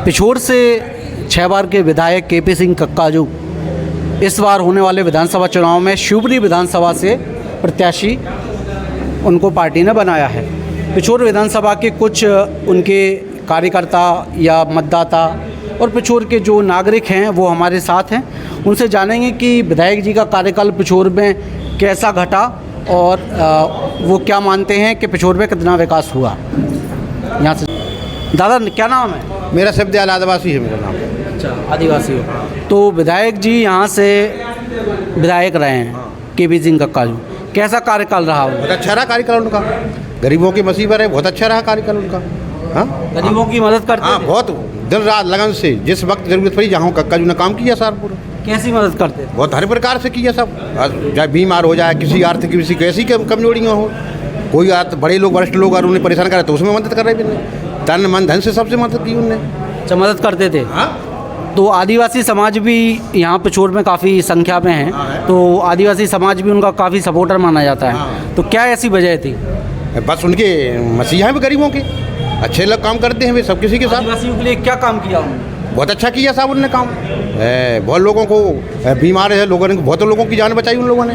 पिछोर से 6 बार के विधायक केपी सिंह कक्काजू इस बार होने वाले विधानसभा चुनाव में शिवपुरी विधानसभा से प्रत्याशी उनको पार्टी ने बनाया है। पिछोर विधानसभा के कुछ उनके कार्यकर्ता या मतदाता और पिछोर के जो नागरिक हैं वो हमारे साथ हैं। उनसे जानेंगे कि विधायक जी का कार्यकाल पिछोर में कैसा घटा और वो क्या मानते हैं कि पिछोर में कितना विकास हुआ। यहाँ से दादा क्या नाम है? मेरा शब्दयाल आदिवासी है मेरा नाम। अच्छा, आदिवासी हो। तो विधायक जी यहाँ से विधायक रहे हैं केपी सिंह कक्काजू, कैसा कार्यकाल रहा? बहुत अच्छा रहा कार्यकाल उनका, गरीबों की मुसीबत है, बहुत अच्छा रहा कार्यकाल उनका। हाँ, गरीबों की मदद करते हाँ, थे? बहुत दिन रात लगन से जिस वक्त जरूरत पड़ी जहाँ कक्काजू ने काम किया सार पूरा। कैसी मदद करते थे? बहुत हर प्रकार से किया सब, चाहे बीमार हो जाए, किसी आर्थिक किसी कैसी कमजोरियाँ हो, कोई बड़े लोग वरिष्ठ लोग अगर उन्हें परेशान करे तो उसमें मदद कर रहे भी नहीं, तन मन धन से सबसे मदद की उनने। अच्छा, मदद करते थे। हाँ, तो आदिवासी समाज भी यहाँ पिछोर में काफ़ी संख्या में है, तो आदिवासी समाज भी उनका काफ़ी सपोर्टर माना जाता है। तो क्या ऐसी वजह थी? बस उनके मसीहा हैं भी गरीबों के, अच्छे लोग काम करते हैं वे सब किसी के साथ। आदिवासियों के लिए क्या काम किया उन्होंने? बहुत अच्छा किया साहब उन्होंने काम, बहुत लोगों को बीमार है लोगों ने, बहुत लोगों की जान बचाई उन लोगों ने,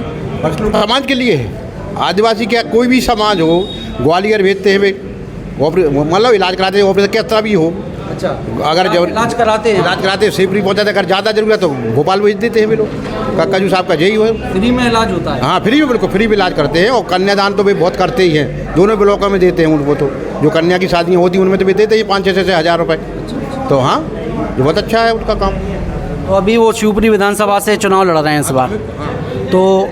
समाज के लिए है। आदिवासी क्या कोई भी समाज हो, ग्वालियर भेजते हैं वे, मतलब इलाज कराते हैं, ऑपरेशन किस तरह भी हो। अच्छा, अगर जब इलाज कराते हैं सेफ्री पहुँचाते, अगर ज़्यादा जरूरत तो भोपाल भेज देते हैं वे लोग। कक्काजू साहब का यही हो, फ्री में इलाज होता है? हाँ, फ्री में, बिल्कुल फ्री में इलाज करते हैं। और कन्यादान तो वे बहुत करते ही हैं, दोनों ब्लॉकों में देते हैं उनको, तो जो कन्या की शादियाँ होती हैं उनमें तो वे देते ही 500 से 1000 रुपये। तो हाँ, ये बहुत अच्छा है उनका काम। तो अभी वो शिवपुरी विधानसभा से चुनाव लड़ रहे हैं इस बार, तो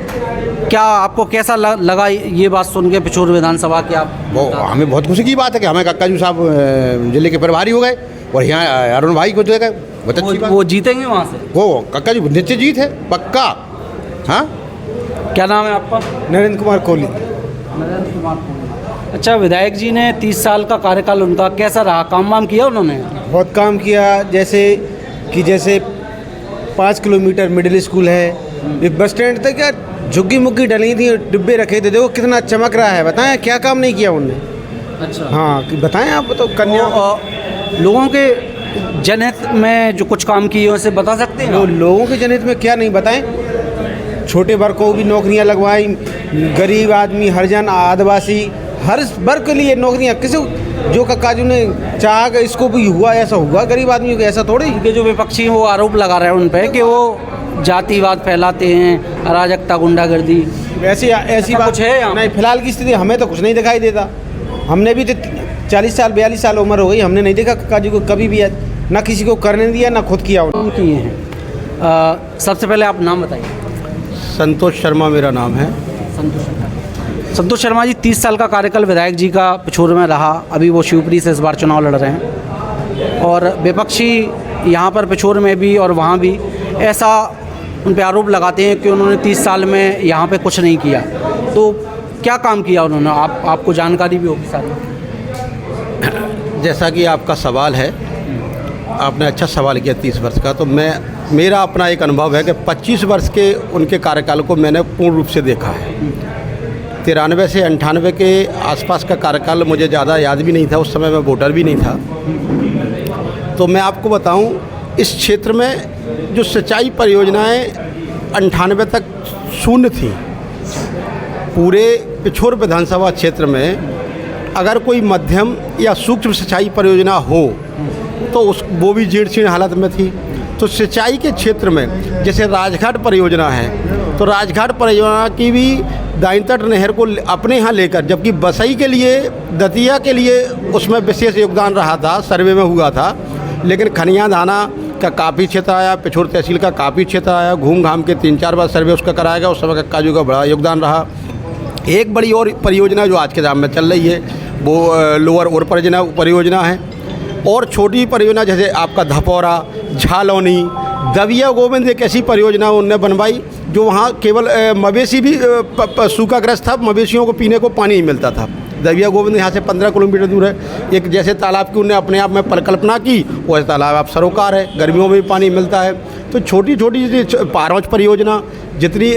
क्या आपको कैसा लगा ये बात सुन के पिछोर विधानसभा की? आप वो हमें बहुत खुशी की बात है कि हमें कक्काजू साहब जिले के प्रभारी हो गए और यहाँ अरुण भाई को दे गए, बहुत अच्छी बात। वो जीतेंगे वहाँ से? वो कक्काजू निश्चित जीत है, पक्का। हाँ, क्या नाम है आपका? नरेंद्र कुमार कोहली। नरेंद्र कुमार कोहली। अच्छा, विधायक जी ने 30 साल का कार्यकाल उनका कैसा रहा? काम वाम किया उन्होंने? बहुत काम किया, जैसे 5 किलोमीटर मिडिल स्कूल है, ये बस स्टैंड तक क्या झुग्गी मुग्गी डली थी, डिब्बे रखे थे, देखो कितना चमक रहा है। बताएं क्या काम नहीं किया उनने? अच्छा, हाँ, बताएं आप। तो कन्या लोगों के जनहित में जो कुछ काम किए उसे बता सकते हैं? लोगों के जनहित में क्या नहीं बताएं? छोटे वर्ग को भी नौकरियां लगवाई, गरीब आदमी, हरिजन, आदिवासी, हर वर्ग के लिए नौकरियां। किसी जो कक्काजू ने चाहा कि इसको भी हुआ, ऐसा हुआ, गरीब आदमियों को ऐसा थोड़ी। उनके जो विपक्षी हैं वो आरोप लगा रहे हैं उन पर कि वो जातिवाद फैलाते हैं, अराजकता, गुंडागर्दी। ऐसी बात कुछ है यहाँ? नहीं, फिलहाल की स्थिति हमें तो कुछ नहीं दिखाई देता। हमने भी तो 40 साल 42 साल उम्र हो गई, हमने नहीं देखा कक्काजू को कभी भी, ना किसी को करने दिया ना खुद किया उन्होंने। किए हैं। सबसे पहले आप नाम बताइए। संतोष शर्मा मेरा नाम है। संतोष शर्मा जी, 30 साल का कार्यकाल विधायक जी का पिछोर में रहा, अभी वो शिवपुरी से इस बार चुनाव लड़ रहे हैं और विपक्षी यहाँ पर पिछोर में भी और वहाँ भी ऐसा उन पे आरोप लगाते हैं कि उन्होंने 30 साल में यहाँ पे कुछ नहीं किया। तो क्या काम किया उन्होंने? आपको जानकारी भी होगी सारी। जैसा कि आपका सवाल है, आपने अच्छा सवाल किया 30 वर्ष का, तो मेरा अपना एक अनुभव है कि 25 वर्ष के उनके कार्यकाल को मैंने पूर्ण रूप से देखा है। 93 से 98 के आसपास का कार्यकाल मुझे ज़्यादा याद भी नहीं था, उस समय मैं वोटर भी नहीं था। तो मैं आपको बताऊं, इस क्षेत्र में जो सिंचाई परियोजनाएं 98 तक शून्य थी। पूरे पिछोर विधानसभा क्षेत्र में अगर कोई मध्यम या सूक्ष्म सिंचाई परियोजना हो तो वो भी जीर्ण शीर्ण हालत में थी। तो सिंचाई के क्षेत्र में जैसे राजघाट परियोजना है, तो राजघाट परियोजना की भी दाईं तट नहर को अपने यहाँ लेकर, जबकि बसई के लिए, दतिया के लिए उसमें विशेष योगदान रहा था, सर्वे में हुआ था, लेकिन खनिया धाना का काफ़ी क्षेत्र आया, पिछोर तहसील का काफ़ी क्षेत्र आया, घूम घाम के 3-4 बार सर्वे उसका कराया गया। उस समय कक्काजू का बड़ा योगदान रहा। एक बड़ी और परियोजना जो आज के दाम में चल रही है वो लोअर और परियोजना है, और छोटी परियोजना जैसे आपका धपौरा, झालौनी, दविया गोविंद एक ऐसी परियोजना उनने बनवाई जो वहाँ केवल मवेशी भी सूखाग्रस्त था, मवेशियों को पीने को पानी नहीं मिलता था। दविया गोविंद यहाँ से 15 किलोमीटर दूर है। एक जैसे तालाब की उन्होंने अपने आप में परिकल्पना की, वैसे तालाब आप सरोकार है, गर्मियों में भी पानी मिलता है। तो छोटी छोटी पारौच परियोजना, जितनी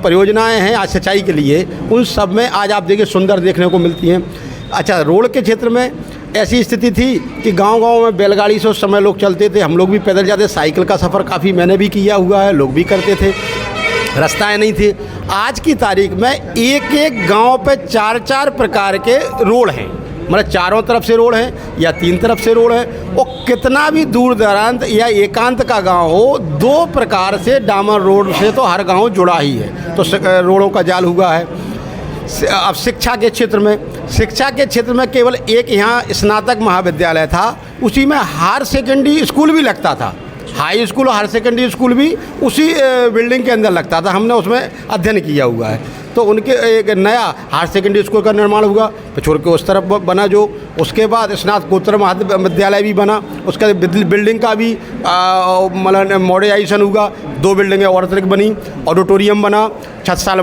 परियोजनाएं हैं आज सिंचाई के लिए, उन सब में आज आप देखिए सुंदर देखने को मिलती हैं। अच्छा, रोड के क्षेत्र में ऐसी स्थिति थी कि गांव-गांव में बैलगाड़ी से उस समय लोग चलते थे, हम लोग भी पैदल जाते, साइकिल का सफ़र काफ़ी मैंने भी किया हुआ है, लोग भी करते थे, रास्ताएं नहीं थी। आज की तारीख में एक एक गांव पे 4-4 प्रकार के रोड हैं, मतलब चारों तरफ से रोड है या 3 तरफ से रोड है। और कितना भी दूर दराज या एकांत का गांव हो, 2 प्रकार से डामर रोड से तो हर गांव जुड़ा ही है, तो रोडों का जाल हुआ है। अब शिक्षा के क्षेत्र में केवल एक यहाँ स्नातक महाविद्यालय था, उसी में हायर सेकेंडरी स्कूल भी लगता था, हाई स्कूल और हायर सेकेंडरी स्कूल भी उसी बिल्डिंग के अंदर लगता था, हमने उसमें अध्ययन किया हुआ है। तो उनके एक नया हायर सेकेंडरी स्कूल का निर्माण हुआ, पिछोर के उस तरफ बना जो, उसके बाद स्नातकोत्तर महाविद्यालय भी बना, उसका बिल्डिंग का भी मतलब मॉडर्नाइजेशन हुआ, 2 बिल्डिंगें और अतिरिक्त बनी, ऑडिटोरियम बना, छात्र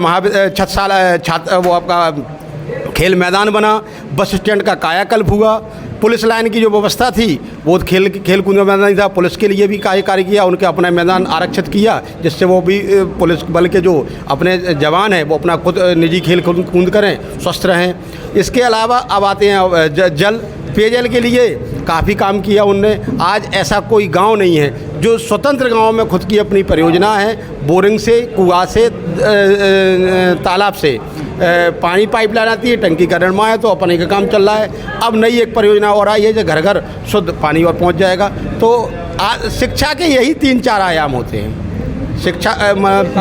वो आपका खेल मैदान बना, बस स्टैंड का कायाकल्प हुआ, पुलिस लाइन की जो व्यवस्था थी वो खेल कूद मैदान नहीं था, पुलिस के लिए भी कार्य किया, उनके अपना मैदान आरक्षित किया, जिससे वो भी पुलिस बल के जो अपने जवान हैं वो अपना खुद निजी खेल कूद करें, स्वस्थ रहें। इसके अलावा अब आते हैं जल पेयजल के लिए काफ़ी काम किया उनने। आज ऐसा कोई गांव नहीं है जो स्वतंत्र गांव में खुद की अपनी परियोजना है, बोरिंग से, कुआं से, तालाब से पानी पाइपलाइन आती है, टंकी का निर्माण है, तो अपने का काम चल रहा है। अब नई एक परियोजना और आई है जो घर घर शुद्ध पानी और पहुंच जाएगा। तो शिक्षा के यही 3-4 आयाम होते हैं, शिक्षा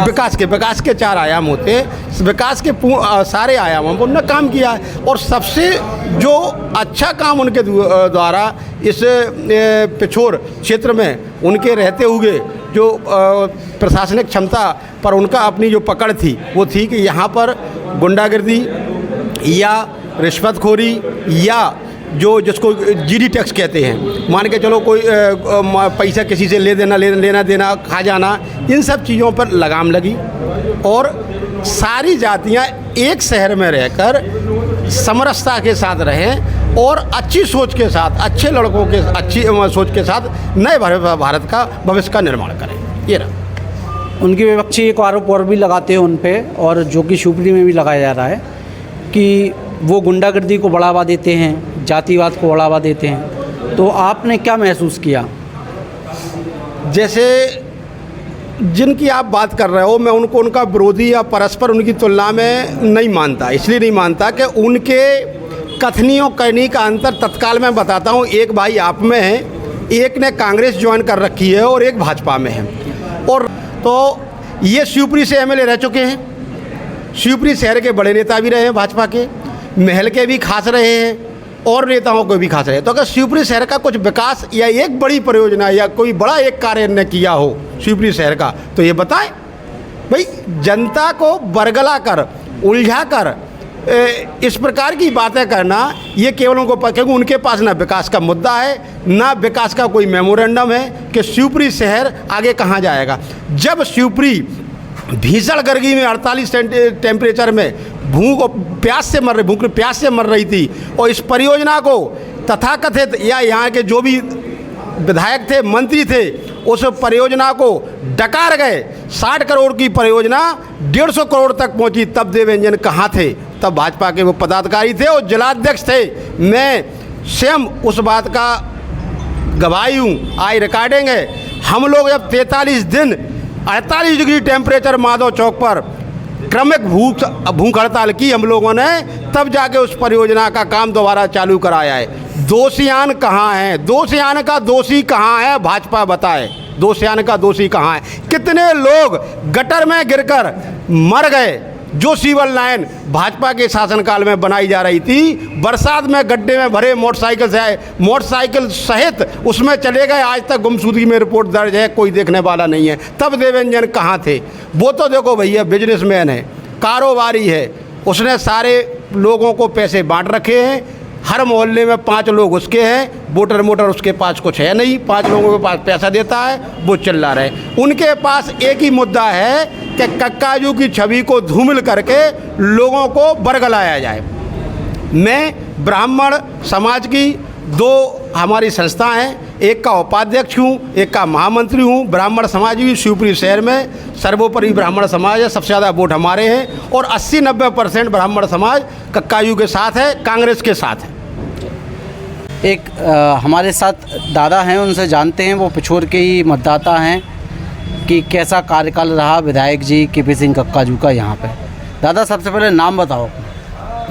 विकास के 4 आयाम होते हैं, विकास के सारे आयामों पर उन्होंने काम किया है। और सबसे जो अच्छा काम उनके द्वारा इस पिछोर क्षेत्र में उनके रहते हुए जो प्रशासनिक क्षमता पर उनका अपनी जो पकड़ थी वो थी कि यहाँ पर गुंडागर्दी या रिश्वतखोरी या जो जिसको जीडी टैक्स कहते हैं, मान के चलो कोई पैसा किसी से लेना देना, खा जाना, इन सब चीज़ों पर लगाम लगी और सारी जातियां एक शहर में रहकर समरसता के साथ रहें और अच्छी सोच के साथ, अच्छे लड़कों के अच्छी सोच के साथ नए भारत का भविष्य का निर्माण करें। ये रहा। उनकी विपक्षी एक आरोप और भी लगाते हैं उन पे, और जो कि शिवपुरी में भी लगाया जा रहा है कि वो गुंडागर्दी को बढ़ावा देते हैं, जातिवाद को बढ़ावा देते हैं। तो आपने क्या महसूस किया? जैसे जिनकी आप बात कर रहे हो, मैं उनको उनका विरोधी या परस्पर उनकी तुलना में नहीं मानता। इसलिए नहीं मानता कि उनके कथनी और कहनी का अंतर तत्काल मैं बताता हूँ। एक भाई आप में है, एक ने कांग्रेस ज्वाइन कर रखी है और एक भाजपा में है। और तो ये शिवपुरी से एमएलए रह चुके हैं, शिवपुरी शहर के बड़े नेता भी रहे हैं भाजपा के, महल के भी खास रहे हैं और नेताओं को भी खास रहे। तो अगर शिवपुरी शहर का कुछ विकास या एक बड़ी परियोजना या कोई बड़ा एक कार्य ने किया हो शिवपुरी शहर का, तो ये बताएं। भाई जनता को बरगला कर, उलझा कर इस प्रकार की बातें करना, ये केवल उनको, क्योंकि उनके पास ना विकास का मुद्दा है, ना विकास का कोई मेमोरेंडम है कि शिवपुरी शहर आगे कहाँ जाएगा। जब शिवपुरी भीषण गर्मी में 48 टेम्परेचर में भूख प्यास से मर रही थी और इस परियोजना को तथाकथित या यहाँ के जो भी विधायक थे, मंत्री थे, उस परियोजना को डकार गए। 60 करोड़ की परियोजना 150 करोड़ तक पहुँची, तब देवेंजन कहाँ थे? तब भाजपा के वो पदाधिकारी थे और जिलाध्यक्ष थे। मैं स्वयं उस बात का गवाही हूँ, आज रिकॉर्डिंग है। हम लोग जब 43 दिन 48 डिग्री टेम्परेचर माधव चौक पर क्रमिक भूख हड़ताल की हम लोगों ने, तब जाके उस परियोजना का काम दोबारा चालू कराया है। दोषियान कहाँ हैं? दोषियान का दोषी कहाँ है? भाजपा बताए, दोषियान का दोषी कहाँ है? कितने लोग गटर में गिरकर मर गए? जो सीवर लाइन भाजपा के शासनकाल में बनाई जा रही थी, बरसात में गड्ढे में भरे मोटरसाइकिल से आए, मोटरसाइकिल सहित उसमें चले गए। आज तक गुमशुदगी में रिपोर्ट दर्ज है, कोई देखने वाला नहीं है। तब देवेंजन कहाँ थे? वो तो देखो भैया बिजनेसमैन है, कारोबारी है, उसने सारे लोगों को पैसे बांट रखे हैं। हर मोहल्ले में 5 लोग उसके हैं, वोटर मोटर उसके पास कुछ है नहीं, 5 लोगों के पास पैसा देता है, वो चिल्ला रहे। उनके पास एक ही मुद्दा है कि कक्काजू की छवि को धूमिल करके लोगों को बरगलाया जाए। मैं ब्राह्मण समाज की 2 हमारी संस्था हैं, एक का उपाध्यक्ष हूँ, एक का महामंत्री हूँ। ब्राह्मण समाज भी शिवपुरी शहर में सर्वोपरि ब्राह्मण समाज है, सबसे ज़्यादा वोट हमारे हैं और 80-90% ब्राह्मण समाज कक्काजू के साथ है, कांग्रेस के साथ है। एक हमारे साथ दादा हैं, उनसे जानते हैं, वो पिछोर के ही मतदाता हैं, कि कैसा कार्यकाल रहा विधायक जी केपी सिंह कक्काजू का यहाँ पे। दादा सबसे पहले नाम बताओ।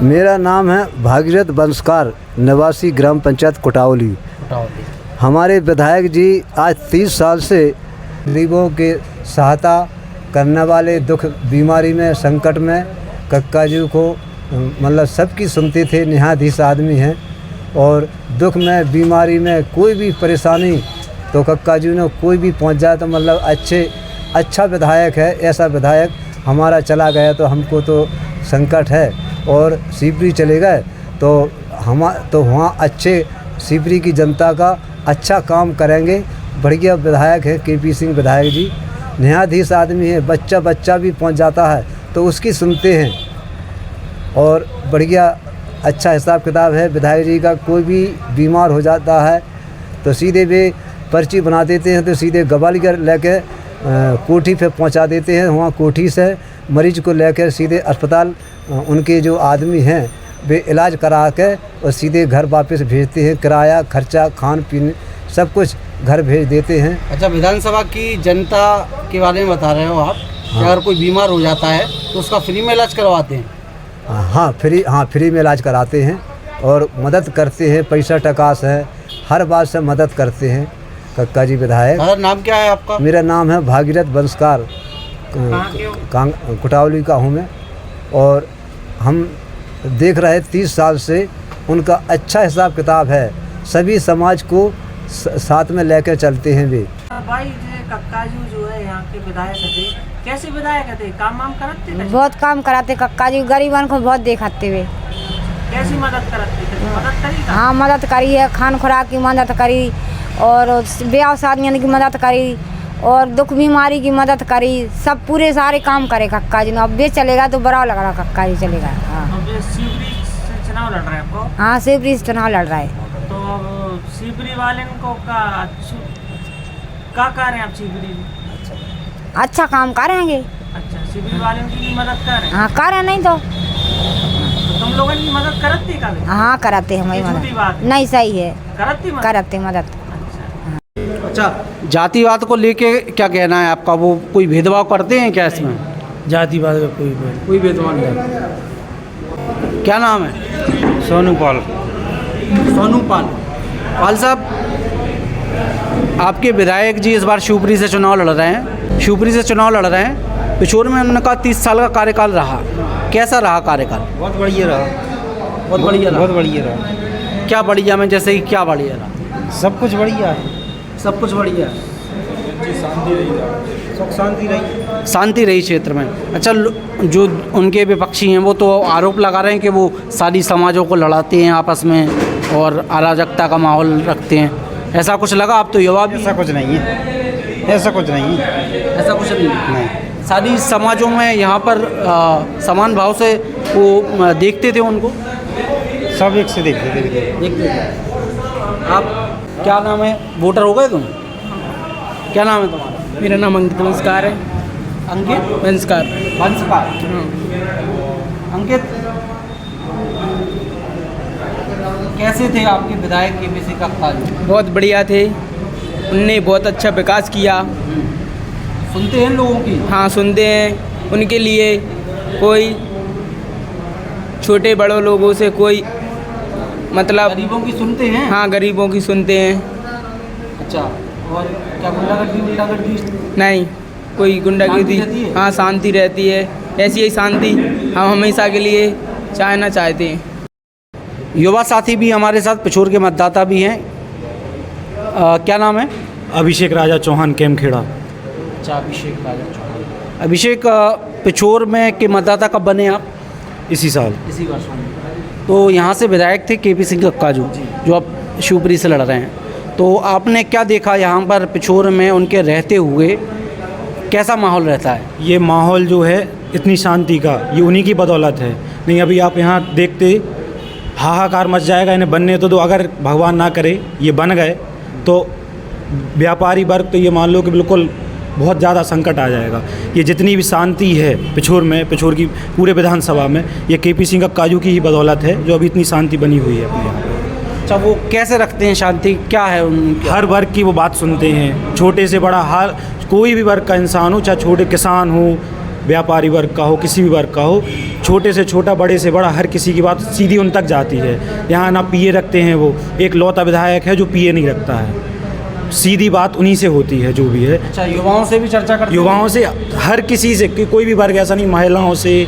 मेरा नाम है भागीरथ बंसकार, निवासी ग्राम पंचायत कुटावली। हमारे विधायक जी आज 30 साल से गरीबों के सहायता करने वाले, दुख बीमारी में संकट में कक्काजू को मतलब सबकी सुनते थे। न्यायाधीश आदमी हैं और दुख में बीमारी में कोई भी परेशानी तो कक्काजू ने कोई भी पहुंच जाए तो मतलब अच्छा विधायक है। ऐसा विधायक हमारा चला गया तो हमको तो संकट है, और शिवपुरी चले गए तो वहाँ अच्छे शिवपुरी की जनता का अच्छा काम करेंगे। बढ़िया विधायक है केपी सिंह विधायक जी, न्यायाधीश आदमी है। बच्चा भी पहुंच जाता है तो उसकी सुनते हैं, और बढ़िया अच्छा हिसाब किताब है विधायक जी का। कोई भी बीमार हो जाता है तो सीधे वे पर्ची बना देते हैं, तो सीधे ग्वालियर लेके कोठी पे पहुंचा देते हैं। वहाँ कोठी से मरीज को लेकर सीधे अस्पताल उनके जो आदमी हैं वे इलाज करा के और सीधे घर वापस भेजते हैं। किराया खर्चा खान पीने सब कुछ घर भेज देते हैं। अच्छा, विधानसभा की जनता के बारे में बता रहे हो आप। हाँ। अगर कोई बीमार हो जाता है तो उसका फ्री में इलाज करवाते हैं? फ्री में इलाज कराते हैं और मदद करते हैं। पैसा टका से हर बात से मदद करते हैं कक्का जी विधायक। नाम क्या है आपका? मेरा नाम है भागीरथ बंसकार, कुटावली का हूँ मैं। और हम देख रहे 30 साल से उनका अच्छा हिसाब किताब है। सभी समाज को साथ में लेकर चलते हैं वे। भाई कक्काजू जो है यहाँ के विधायक थे, कैसे विधायक थे? काम कराते थे? बहुत काम कराते कक्काजू, गरीबन को बहुत देखाते हुए। कैसी मदद कराते थे? मदद करी? हाँ मदद करी है, खान खुराक की मदद करी, और ब्याह शादियों की मदद करी, और दुख बीमारी की मदद करी। सब पूरे सारे काम करे कक्काजू ने। अब वे चलेगा तो बड़ा लग रहा कक्काजू चलेगा। हाँ शिवपुरी से चुनाव लड़ रहे हैं आपको? हाँ शिवपुरी से चुनाव लड़ रहा है। तो शिवपुरी वाले को क्या कर रहे हैं आप शिवपुरी में? अच्छा काम करेंगे। अच्छा, शिवपुरी वाले की मदद कर रहे हैं? हाँ करें, नहीं तो तुम लोगों की मदद करते का? हाँ कराते हैं हमारी मदद। नहीं सही है, करते मदद। अच्छा, जातिवाद को लेके क्या कहना है आपका? वो कोई भेदभाव करते हैं क्या इसमें? जातिवाद का कोई भेदभाव नहीं। क्या नाम है? सोनू पाल। पाल साहब, आपके विधायक जी इस बार शिवपुरी से चुनाव लड़ रहे हैं। पिछोर में उनका 30 साल का कार्यकाल रहा। कैसा रहा कार्यकाल? बहुत बढ़िया रहा। क्या बढ़िया में, जैसे कि क्या बढ़िया रहा? सब कुछ बढ़िया है। सब कुछ बढ़िया है। शांति रही क्षेत्र में। अच्छा, जो उनके विपक्षी हैं वो तो आरोप लगा रहे हैं कि वो सारी समाजों को लड़ाते हैं आपस में और अराजकता का माहौल रखते हैं। ऐसा कुछ लगा? आप तो युवा भी। ऐसा कुछ नहीं है। सारी समाजों में यहाँ पर समान भाव से वो देखते थे उनको। सब एक से देखते थे। आप क्या नाम है? वोटर हो गए तुम? क्या नाम है तुम्हारा? मेरा नाम अंकित बंसकार है। अंकित बंसकार। अंकित, कैसे थे आपके विधायक केपी सिंह कक्काजू? बहुत बढ़िया थे, उनने बहुत अच्छा विकास किया। सुनते हैं लोगों की? हाँ सुनते हैं। उनके लिए कोई छोटे बड़ों लोगों से कोई मतलब गरीबों की सुनते हैं? हाँ गरीबों की सुनते हैं। अच्छा, और क्या गुंडागर्दी? नहीं, कोई गुंडागर्दी। हाँ शांति रहती है। ऐसी ही शांति हम हमेशा के लिए चाहना चाहते हैं। युवा साथी भी हमारे साथ, पिछोर के मतदाता भी हैं। क्या नाम है? अभिषेक राजा चौहान, केमखेड़ा। अच्छा, अभिषेक राजा चौहान। अभिषेक, पिछोर में के मतदाता कब बने आप? इसी साल। इसी वर्ष में। तो यहाँ से विधायक थे केपी सिंह कक्काजू, जो अब शिवपुरी से लड़ रहे हैं। तो आपने क्या देखा यहाँ पर पिछोर में उनके रहते हुए? कैसा माहौल रहता है? ये माहौल जो है इतनी शांति का, ये उन्हीं की बदौलत है। नहीं अभी आप यहाँ देखते हाहाकार मच जाएगा इन्हें बनने तो अगर भगवान ना करे ये बन गए तो व्यापारी वर्ग तो ये मान लो कि बिल्कुल बहुत ज़्यादा संकट आ जाएगा। ये जितनी भी शांति है पिछोर की पूरे विधानसभा में, ये केपी सिंह कक्काजू की ही बदौलत है जो अभी इतनी शांति बनी हुई है अपने यहाँ पर। अच्छा, वो कैसे रखते हैं शांति, क्या है उनकी? हर वर्ग की वो बात सुनते हैं, छोटे से बड़ा, हर कोई भी वर्ग का इंसान हो, चाहे छोटे किसान हो, व्यापारी वर्ग का हो, किसी भी वर्ग का हो, छोटे से छोटा, बड़े से बड़ा, हर किसी की बात सीधी उन तक जाती है। यहाँ ना पीए रखते हैं, वो एक लौता विधायक है जो पीए नहीं रखता है, सीधी बात उन्हीं से होती है जो भी है। अच्छा, युवाओं से भी चर्चा करते हैं? युवाओं से, हर किसी से, कोई भी वर्ग ऐसा नहीं, महिलाओं से,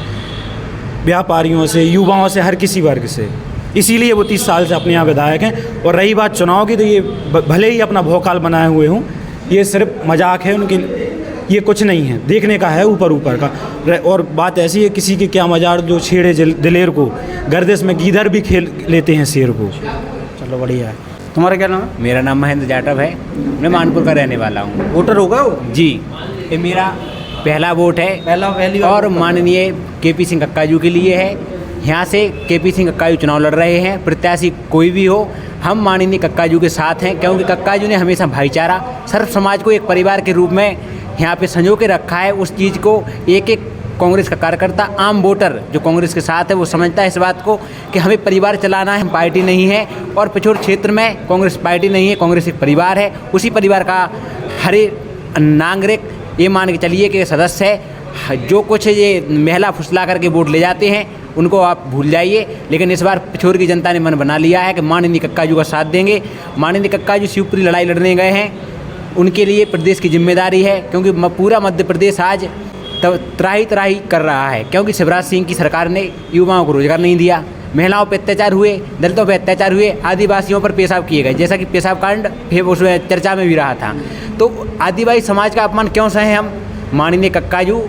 व्यापारियों से, युवाओं से, हर किसी वर्ग से। इसीलिए वो 30 साल से अपने यहाँ विधायक हैं। और रही बात चुनाव की, तो ये भले ही अपना भौकाल बनाए हुए हों, ये सिर्फ मजाक है उनके, ये कुछ नहीं है, देखने का है ऊपर ऊपर का। और बात ऐसी है, किसी के क्या मजार जो छेड़े दिलेर को, गर्दिश में गीदड़ भी खेल लेते हैं शेर को। चलो बढ़िया है। तुम्हारा क्या नाम है? मेरा नाम महेंद्र जाटव है, मैं मानपुर का रहने वाला हूँ। वोटर होगा वो? जी, ये मेरा पहला वोट है, पहली बार और वोट माननीय केपी सिंह कक्काजू के लिए है। यहाँ से केपी सिंह कक्काजू चुनाव लड़ रहे हैं, प्रत्याशी कोई भी हो, हम माननीय कक्काजू के साथ हैं, क्योंकि कक्काजू ने हमेशा भाईचारा, सर्व समाज को एक परिवार के रूप में यहाँ पे संजो के रखा है। उस चीज़ को एक एक कांग्रेस का कार्यकर्ता, आम वोटर जो कांग्रेस के साथ है, वो समझता है इस बात को कि हमें परिवार चलाना है, हम पार्टी नहीं है। और पिछोर क्षेत्र में कांग्रेस पार्टी नहीं है, कांग्रेस एक परिवार है। उसी परिवार का हर नागरिक ये मान के चलिए कि सदस्य है। जो कुछ ये महिला फुसला करके वोट ले जाते हैं, उनको आप भूल जाइए। लेकिन इस बार पिछोर की जनता ने मन बना लिया है कि माननीय कक्काजू का साथ देंगे। माननीय कक्काजू शिवपुरी लड़ाई लड़ने गए हैं, उनके लिए प्रदेश की जिम्मेदारी है, क्योंकि पूरा मध्य प्रदेश आज त्राही कर रहा है, क्योंकि शिवराज सिंह की सरकार ने युवाओं को रोजगार नहीं दिया, महिलाओं पर अत्याचार हुए, दलितों पर अत्याचार हुए, आदिवासियों पर पेशाब किए गए, जैसा कि पेशाब कांड फिर उसमें चर्चा में भी रहा था। तो आदिवासी समाज का अपमान क्यों सहे हम? माननीय कक्काजू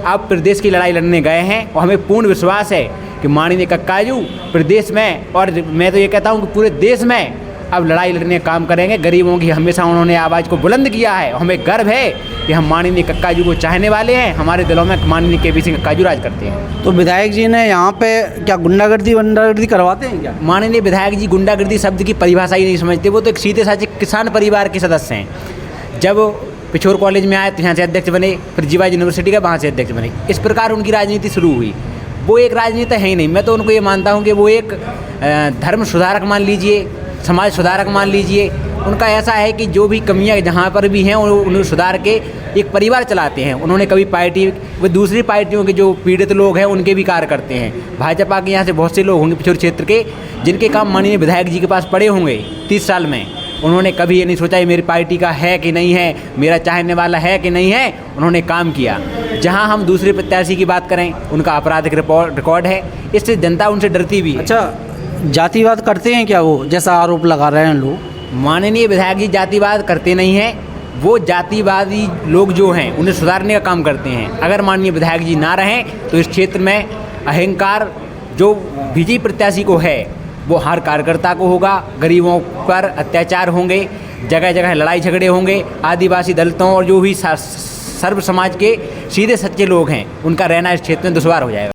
आप प्रदेश की लड़ाई लड़ने गए हैं, और हमें पूर्ण विश्वास है कि माननीय कक्काजू प्रदेश में, और मैं तो ये कहता हूँ कि पूरे देश में अब लड़ाई लड़ने का काम करेंगे। गरीबों की हमेशा उन्होंने आवाज़ को बुलंद किया है। हमें गर्व है कि हम माननीय कक्काजू को चाहने वाले हैं। हमारे दिलों में माननीय केपी सिंह कक्काजू राज करते हैं। तो विधायक जी ने यहाँ पे क्या गुंडागर्दी करवाते हैं क्या? माननीय विधायक जी गुंडागर्दी शब्द की परिभाषा ही नहीं समझते। वो तो एक सीधे साधे किसान परिवार के सदस्य हैं। जब पिछोर कॉलेज में आए तो यहाँ से अध्यक्ष बने, फिर जीवा यूनिवर्सिटी का वहाँ से अध्यक्ष बने। इस प्रकार उनकी राजनीति शुरू हुई। वो एक राजनीति है ही नहीं। मैं तो उनको ये मानता हूँ कि वो एक धर्म सुधारक मान लीजिए, समाज सुधारक मान लीजिए। उनका ऐसा है कि जो भी कमियां जहाँ पर भी हैं उन्हें सुधार के एक परिवार चलाते हैं। उन्होंने कभी पार्टी, वो दूसरी पार्टियों के जो पीड़ित लोग हैं उनके भी कार्य करते हैं। भाजपा के यहाँ से बहुत से लोग होंगे पिछोर क्षेत्र के, जिनके काम माननीय विधायक जी के पास पड़े होंगे 30 साल में। उन्होंने कभी ये नहीं सोचा ये मेरी पार्टी का है कि नहीं है, मेरा चाहने वाला है कि नहीं है। उन्होंने काम किया। जहाँ हम दूसरे प्रत्याशी की बात करें, उनका आपराधिक रिकॉर्ड है, इससे जनता उनसे डरती भी है। अच्छा, जातिवाद करते हैं क्या वो, जैसा आरोप लगा रहे हैं लोग? माननीय विधायक जी जातिवाद करते नहीं हैं। वो जातिवादी लोग जो हैं उन्हें सुधारने का काम करते हैं। अगर माननीय विधायक जी ना रहें तो इस क्षेत्र में अहंकार जो बीजेपी प्रत्याशी को है वो हर कार्यकर्ता को होगा। गरीबों पर अत्याचार होंगे, जगह जगह लड़ाई झगड़े होंगे। आदिवासी, दलितों और जो भी सर्व समाज के सीधे सच्चे लोग हैं उनका रहना इस क्षेत्र में दुश्वार हो जाएगा।